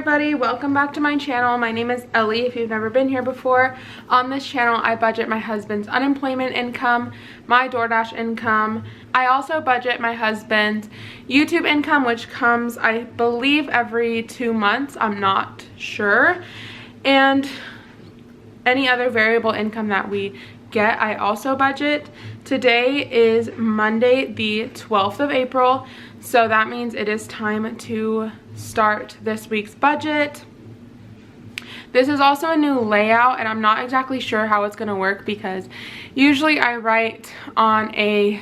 everybody, welcome back to my channel. My name is Ellie. If you've never been here before, on this channel I budget my husband's unemployment income, my DoorDash income. I also budget my husband's YouTube income, which comes, I believe, every 2 months. I'm not sure. And any other variable income that we get, I also budget. Today is Monday, the 12th of April, so that means it is time to start this week's budget. This is also a new layout, and I'm not exactly sure how it's going to work because usually I write on a,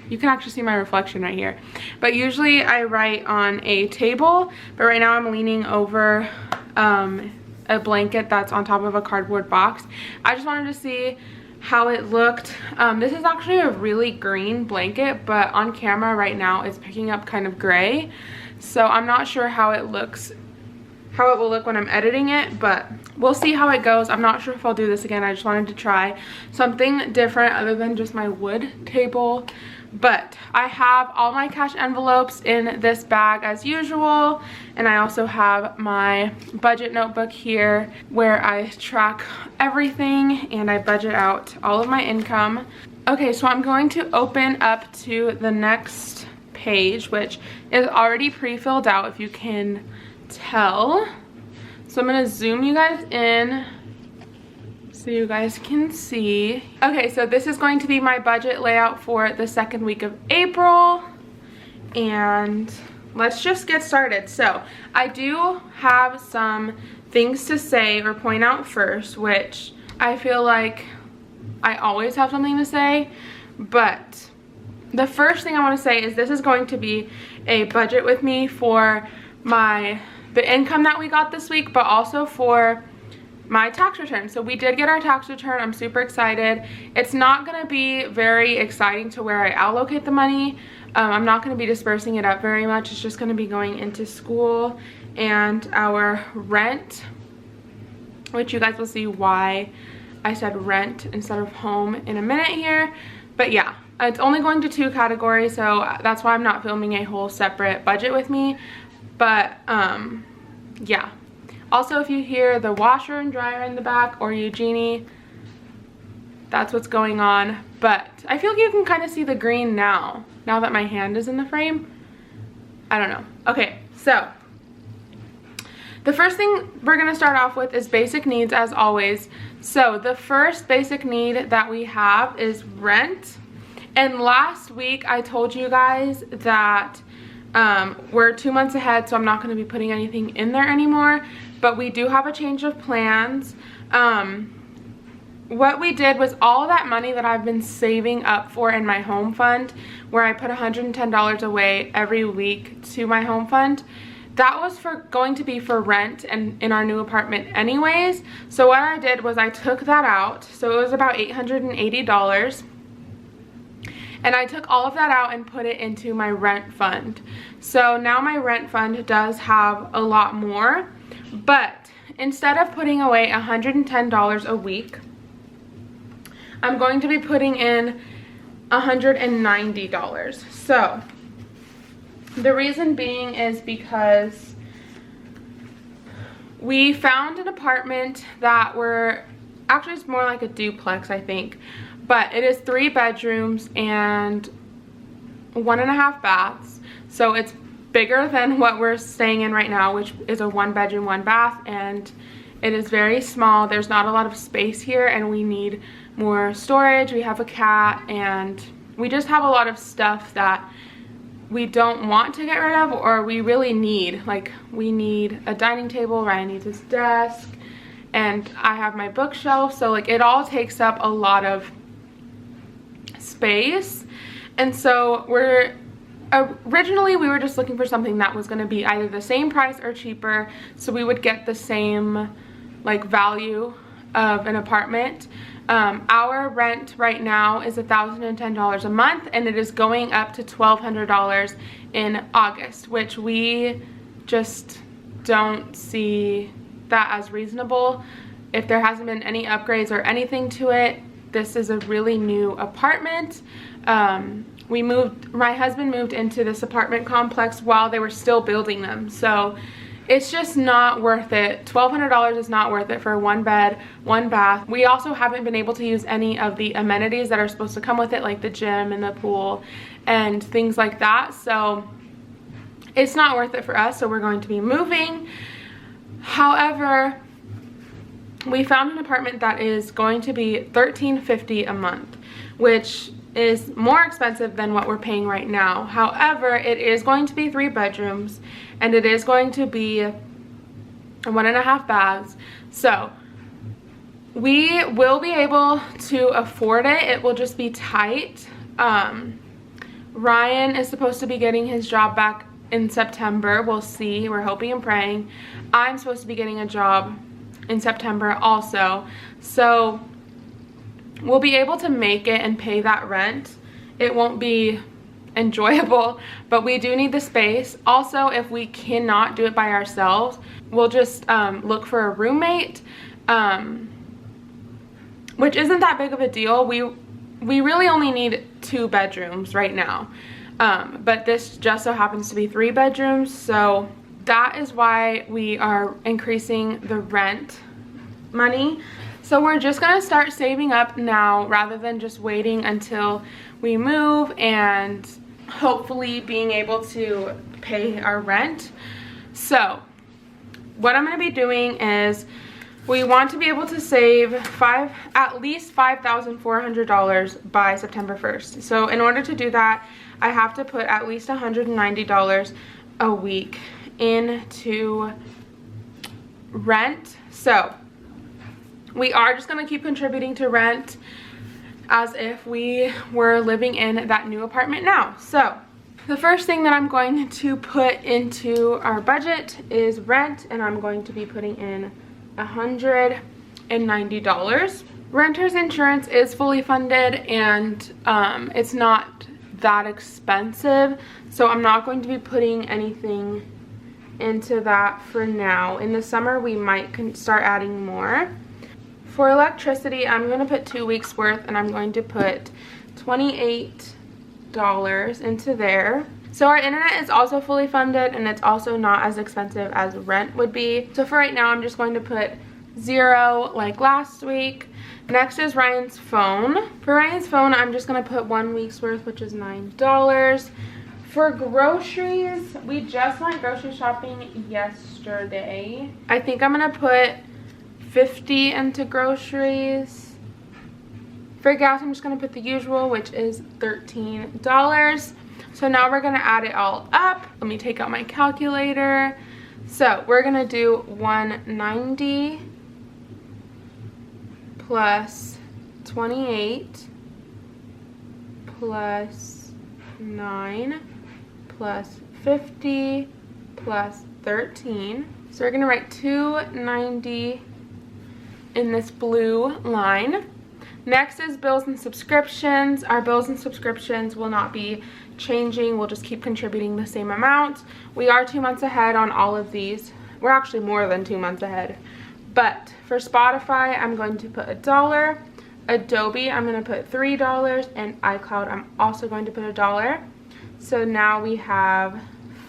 you can actually see my reflection right here, but usually I write on a table, but right now I'm leaning over a blanket that's on top of a cardboard box. I just wanted to see how it looked. This is actually a really green blanket, but on camera right now it's picking up kind of gray, so I'm not sure how it looks, how it will look when I'm editing it, but we'll see how it goes. I'm not sure if I'll do this again. I just wanted to try something different other than just my wood table. But I have all my cash envelopes in this bag as usual, and I also have my budget notebook here where I track everything and I budget out all of my income. Okay, so I'm going to open up to the next page, which is already pre-filled out, if you can tell. So I'm going to zoom you guys in so you guys can see. Okay, so this is going to be my budget layout for the second week of April, and let's just get started. So I do have some things to say or point out first, which I feel like I always have something to say, but the first thing I want to say is this is going to be a budget with me for the income that we got this week, but also for my tax return. So we did get our tax return. I'm super excited. It's not going to be very exciting to where I allocate the money. I'm not going to be dispersing it up very much. It's just going to be going into school and our rent, which you guys will see why I said rent instead of home in a minute here. But yeah, it's only going to 2 categories, so that's why I'm not filming a whole separate budget with me. But yeah. Also, if you hear the washer and dryer in the back or Eugenie, that's what's going on. But I feel like you can kind of see the green now that my hand is in the frame. I don't know. Okay, so the first thing we're going to start off with is basic needs, as always. So the first basic need that we have is rent. And last week I told you guys that we're 2 months ahead, so I'm not going to be putting anything in there anymore. But we do have a change of plans. What we did was all that money that I've been saving up for in my home fund, where I put $110 away every week to my home fund, that was going to be for rent and in our new apartment anyways. So what I did was I took that out. So it was about $880. And I took all of that out and put it into my rent fund. So now my rent fund does have a lot more. But instead of putting away $110 a week, I'm going to be putting in $190. So the reason being is because we found an apartment that actually it's more like a duplex, I think, but it is 3 bedrooms and 1.5 baths. So it's bigger than what we're staying in right now, which is a 1 bedroom, 1 bath, and it is very small. There's not a lot of space here, and we need more storage. We have a cat, and we just have a lot of stuff that we don't want to get rid of, or we really need. Like, we need a dining table, Ryan needs his desk, and I have my bookshelf, so like it all takes up a lot of space. And so originally we were just looking for something that was going to be either the same price or cheaper, so we would get the same like value of an apartment. Our rent right now is $1,010 a month, and it is going up to $1,200 in August, which we just don't see that as reasonable. If there hasn't been any upgrades or anything to it, this is a really new apartment. My husband moved into this apartment complex while they were still building them, so It's just not worth it. $1,200 is not worth it for one bed, one bath. We also haven't been able to use any of the amenities that are supposed to come with it, like the gym and the pool and things like that. So it's not worth it for us, so we're going to be moving. However, we found an apartment that is going to be $1,350 a month, which is more expensive than what we're paying right now. However, it is going to be 3 bedrooms and it is going to be 1.5 baths. So we will be able to afford it. It will just be tight. Ryan is supposed to be getting his job back in September. We'll see. We're hoping and praying. I'm supposed to be getting a job in September also. So we'll be able to make it and pay that rent. It won't be enjoyable, but we do need the space. Also, if we cannot do it by ourselves, we'll just look for a roommate, which isn't that big of a deal. We really only need 2 bedrooms right now, but this just so happens to be 3 bedrooms, so that is why we are increasing the rent money. So we're just gonna start saving up now rather than just waiting until we move and hopefully being able to pay our rent. So what I'm gonna be doing is we want to be able to save at least $5,400 by September 1st. So in order to do that, I have to put at least $190 a week into rent. So we are just gonna keep contributing to rent as if we were living in that new apartment now. So the first thing that I'm going to put into our budget is rent, and I'm going to be putting in $190. Renter's insurance is fully funded, and it's not that expensive, so I'm not going to be putting anything into that for now. In the summer we might start adding more. For electricity, I'm going to put 2 weeks worth, and I'm going to put $28 into there. So our internet is also fully funded, and it's also not as expensive as rent would be. So for right now, I'm just going to put 0 like last week. Next is Ryan's phone. For Ryan's phone, I'm just going to put 1 week's worth, which is $9. For groceries, we just went grocery shopping yesterday. I think I'm going to put $50 into groceries. For gas, I'm just going to put the usual, which is $13. So now we're going to add it all up. Let me take out my calculator. So we're going to do 190 plus 28 plus 9 plus 50 plus 13. So we're going to write 290 in this blue line. Next is bills and subscriptions. Our bills and subscriptions will not be changing. We'll just keep contributing the same amount. We are 2 months ahead on all of these. We're actually more than 2 months ahead. But for Spotify, I'm going to put $1. Adobe, I'm going to put $3. And iCloud, I'm also going to put $1. So now we have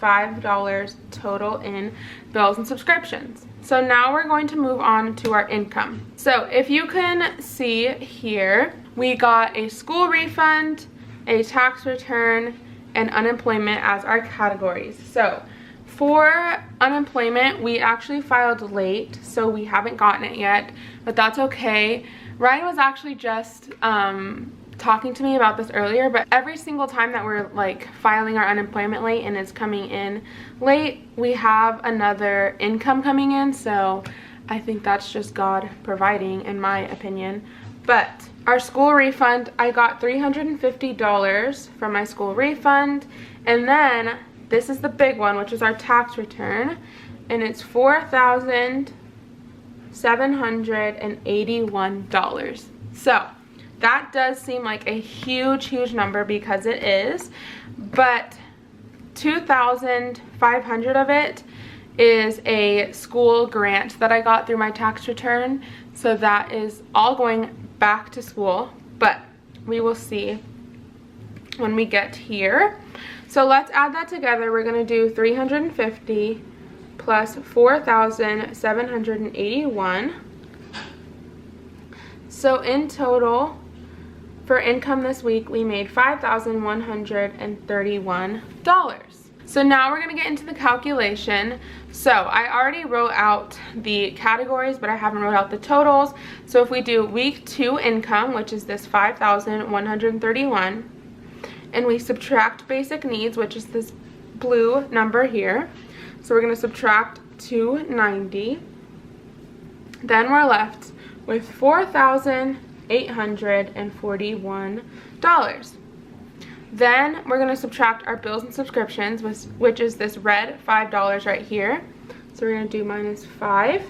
$5 total in bills and subscriptions. So now we're going to move on to our income. So if you can see here, we got a school refund, a tax return, and unemployment as our categories. So for unemployment, we actually filed late, so we haven't gotten it yet, but that's okay. Ryan was actually just talking to me about this earlier, but every single time that we're like filing our unemployment late and it's coming in late, we have another income coming in. So I think that's just God providing, in my opinion. But our school refund, I got $350 from my school refund, and then this is the big one, which is our tax return, and it's $4,781. So that does seem like a huge number, because it is, but $2,500 of it is a school grant that I got through my tax return. So that is all going back to school, but we will see when we get here. So let's add that together. We're going to do 350 plus 4,781. So in total, for income this week, we made $5,131. So now we're going to get into the calculation. So I already wrote out the categories, but I haven't wrote out the totals. So if we do week 2 income, which is this 5,131, and we subtract basic needs, which is this blue number here. So we're going to subtract 290. Then we're left with $4,841. Then we're going to subtract our bills and subscriptions, which is this red $5 right here. So we're going to do minus 5.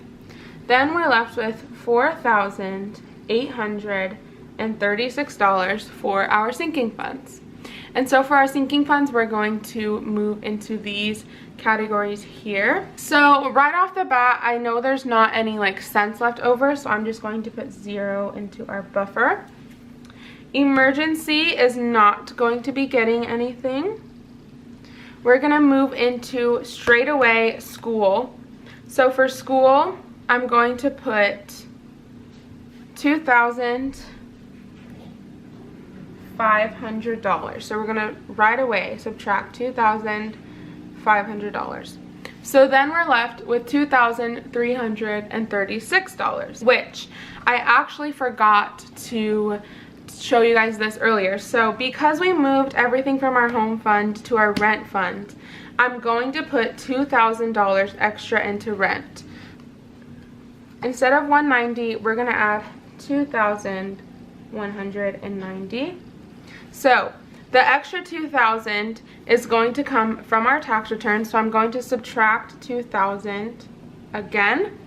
Then we're left with $4,836 for our sinking funds. And so for our sinking funds, we're going to move into these categories here. So right off the bat, I know there's not any like cents left over, so I'm just going to put 0 into our buffer. Emergency is not going to be getting anything. We're gonna move into straight away school. So for school, I'm going to put $2,500. So we're gonna right away subtract $2,500. So then we're left with $2,336, which I actually forgot to show you guys this earlier. So because we moved everything from our home fund to our rent fund, I'm going to put $2,000 extra into rent. Instead of $190, we're going to add $2,190. So the extra $2,000 is going to come from our tax return, so I'm going to subtract $2,000 again.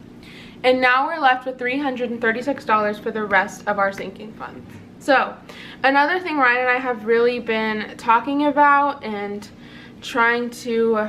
And now we're left with $336 for the rest of our sinking funds. So another thing Ryan and I have really been talking about and trying to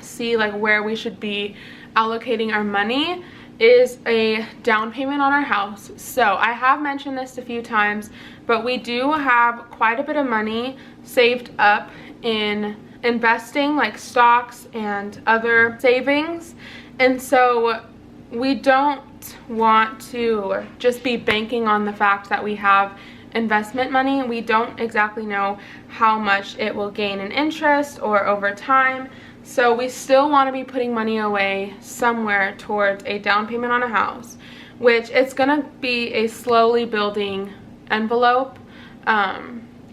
see like where we should be allocating our money is a down payment on our house. So I have mentioned this a few times, but we do have quite a bit of money saved up in investing, like stocks and other savings. And so we don't want to just be banking on the fact that we have investment money. We don't exactly know how much it will gain in interest or over time. So we still want to be putting money away somewhere towards a down payment on a house, which it's going to be a slowly building envelope.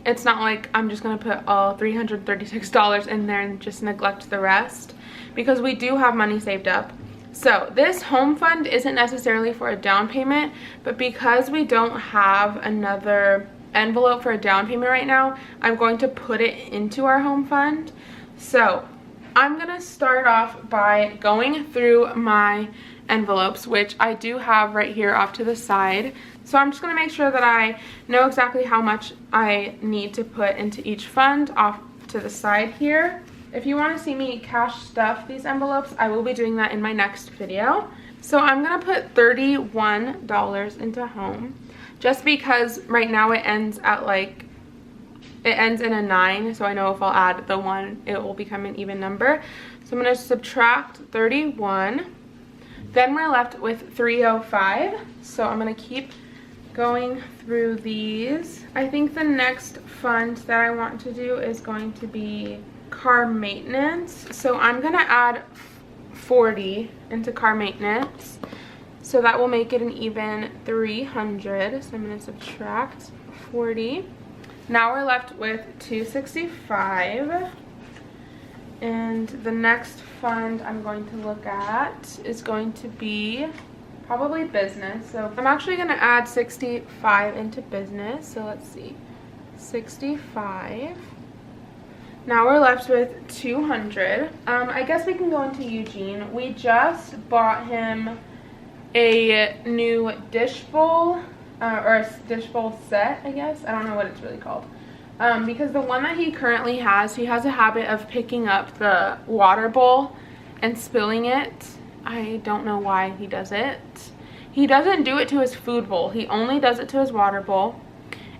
It's not like I'm just going to put all $336 in there and just neglect the rest, because we do have money saved up. So this home fund isn't necessarily for a down payment, but because we don't have another envelope for a down payment right now, I'm going to put it into our home fund. So I'm going to start off by going through my envelopes, which I do have right here off to the side. So I'm just going to make sure that I know exactly how much I need to put into each fund off to the side here. If you want to see me cash stuff these envelopes, I will be doing that in my next video. So I'm going to put $31 into home, just because right now it ends at like, it ends in a 9, so I know if I'll add the 1, it will become an even number. So I'm going to subtract 31. Then we're left with 305. So I'm going to keep going through these. I think the next fund that I want to do is going to be car maintenance. So I'm going to add 40 into car maintenance. So that will make it an even 300. So I'm going to subtract 40. Now we're left with 265. And the next fund I'm going to look at is going to be probably business. So I'm actually going to add 65 into business. So let's see, 65. Now we're left with 200. I guess we can go into Eugene. We just bought him a new dish bowl, or a dish bowl set, I guess. I don't know what it's really called. Because the one that he currently has, he has a habit of picking up the water bowl and spilling it. I don't know why he does it. He doesn't do it to his food bowl. He only does it to his water bowl.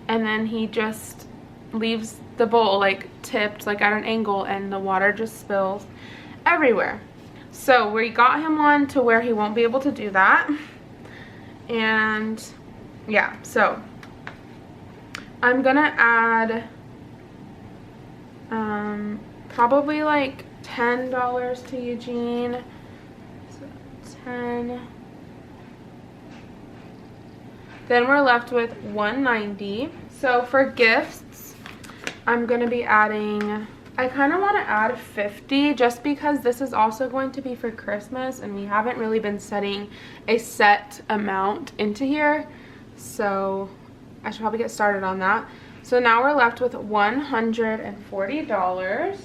And then he just leaves the bowl like tipped, like at an angle, and the water just spills everywhere. So we got him one to where he won't be able to do that. And yeah, so I'm gonna add probably like $10 to Eugene. So 10. Then we're left with $190. So for gifts, I'm gonna be adding, I kind of want to add 50 just because this is also going to be for Christmas and we haven't really been setting a set amount into here. So I should probably get started on that. So now we're left with $140.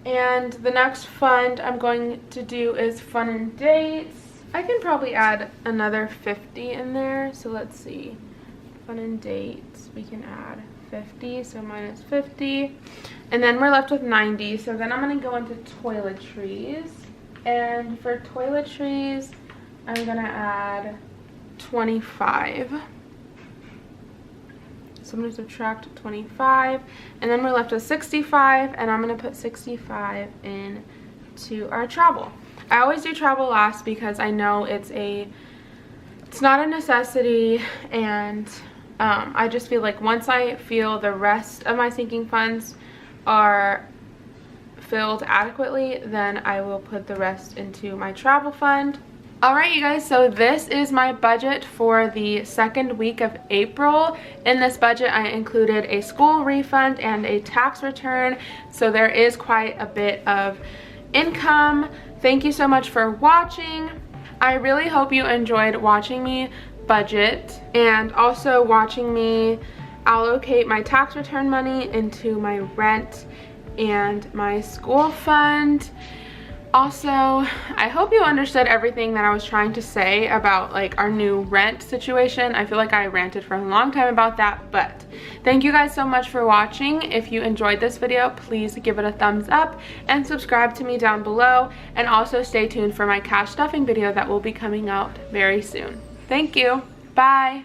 And the next fund I'm going to do is fun and dates. I can probably add another 50 in there. So let's see. Fun and dates, we can add 50, so minus 50. And then we're left with 90. So then I'm going to go into toiletries. And for toiletries, I'm going to add 25. So I'm going to subtract 25, and then we're left with 65, and I'm going to put 65 in to our travel. I always do travel last because I know it's not a necessity, and I just feel like once I feel the rest of my sinking funds are filled adequately, then I will put the rest into my travel fund. Alright you guys, so this is my budget for the second week of April. In this budget I included a school refund and a tax return, so there is quite a bit of income. Thank you so much for watching. I really hope you enjoyed watching me budget and also watching me allocate my tax return money into my rent and my school fund. Also, I hope you understood everything that I was trying to say about like our new rent situation. I feel like I ranted for a long time about that, but thank you guys so much for watching. If you enjoyed this video, please give it a thumbs up and subscribe to me down below, and also stay tuned for my cash stuffing video that will be coming out very soon. Thank you. Bye.